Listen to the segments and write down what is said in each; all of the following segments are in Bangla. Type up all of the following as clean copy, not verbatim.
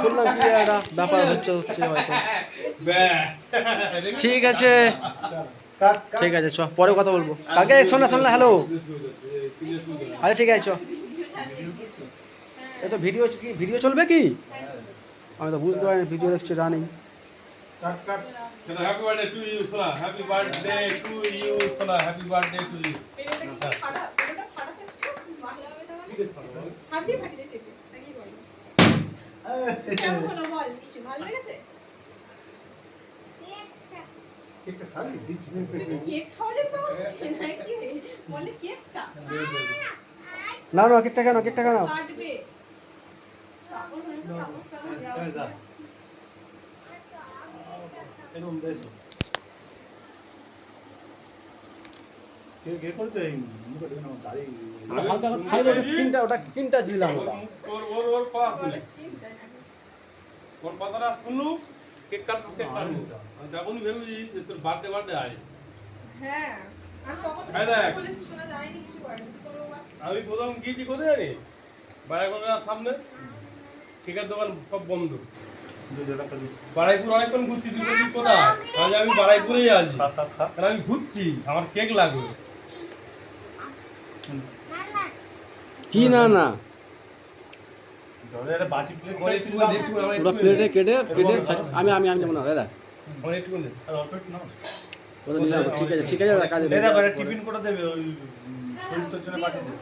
শুনলাম কি একটা ব্যাপার হচ্ছে হয়তো। ঠিক আছে ঠিক আছে, চ পরে কথা বলবো কালকে। শোন না হ্যালো, আচ্ছা ঠিক আছে চ। এ তো ভিডিও কি ভিডিও চলবে কি? আমি তো বুঝতে পারিনি, ভিডিও দেখছি running. Happy birthday to you সোনা, হ্যাপি বার্থডে টু ইউ সোনা, হ্যাপি বার্থডে টু ইউ। হাত দিয়ে ফাটিয়ে চেপে নাকি বল? কেমন হলো বল, কিছু ভালো লেগেছে? কেকটা খাবি? দিচ্ছি। কেক খাওয়া যাবে বলছি নাকি? বলে কেকটা না না কেকটা কেন কাটবে। সাবন হয়ে তো সাবন যাও। এরকম বেশো। কে করতে মুখে ঢুকে না দাড়ি। হালকা সাইডে স্ক্রিনটা, ওটা স্ক্রিনটা দিলাম ওটা। ওর পাস শুনে ওর কথাটা শুনলু, কেক কাটবো আমি যখনই ভেবেছি যে তোর বার্থডে আয়। হ্যাঁ আমি তখন এই দেখ। বলেছি শোনা যায়নি কিছু হয়নি কোনো আমি প্রথম গিয়েছি কোথায় জানি, বাড়াইপুরের সামনে ঠিকার দোকান সব বন্ধ। বাড়াইপুর অনেকক্ষণ ঘুরছি, তুই বলছিস কোথায়? আজ আমি বাড়াইপুরেই আছি, কারণ আমি ঘুরছি, আমার কেক লাগবে। কি না না একটা বাটি প্লেট আমার একটু দেখুন, আমার ওটা প্লেটে কেটে আমি যেমন না দাদা আমার একটু আর অল্প একটু নাও। ওটা নিলাম। ঠিক আছে দাদা, কাজে দাদা বাইরে টিফিন করে দেবে ওই শরীরটার জন্য বাটি দেবে।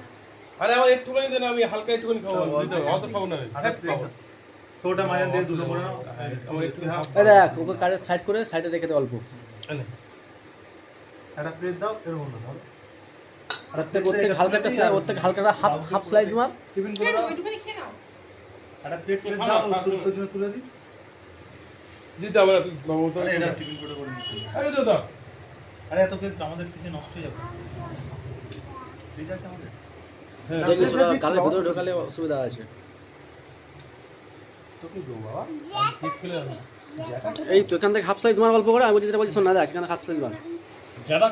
আরে আমার একটুখানি দেন, আমি হালকা একটুখানি খাবো, বুঝতে পারো? অত খাবো না আমি। আরে খাবো। তোটা মাঝে দিয়ে দুটো করে নাও। আমার একটু হাফ এই দেখ ওকে কাজের সাইড করে সাইডে রেখে দে অল্প। একটা প্লেট দাও এরকম না ধরো। ওর থেকে হালকা হাফ স্লাইস মার। টিফিন করে কেন দাও। ওইটুকুনি খেয়ে নাও। একটা প্লেট খাও, দাও খাও, শরীরটার জন্য তুলে দিই। দিতে হবে না, বাবু তো আরে এটা টিফিন করে নিচ্ছি। আরে দাদা আরে এত কেক আমাদের কিছু নষ্ট হয়ে যাবে। ঠিক আছে আমাদের। হ্যাঁ দেখি কালের ভিতরে ঢোকালে অসুবিধা আছে। তো কি দেবো বাবা? কেক খেলে আমি এই তো এখান থেকে হাফ স্লাইস মার অল্প করে। আমি যেটা বলছি শোন না, দেখ এখানে হাফ স্লাইস মার। যারা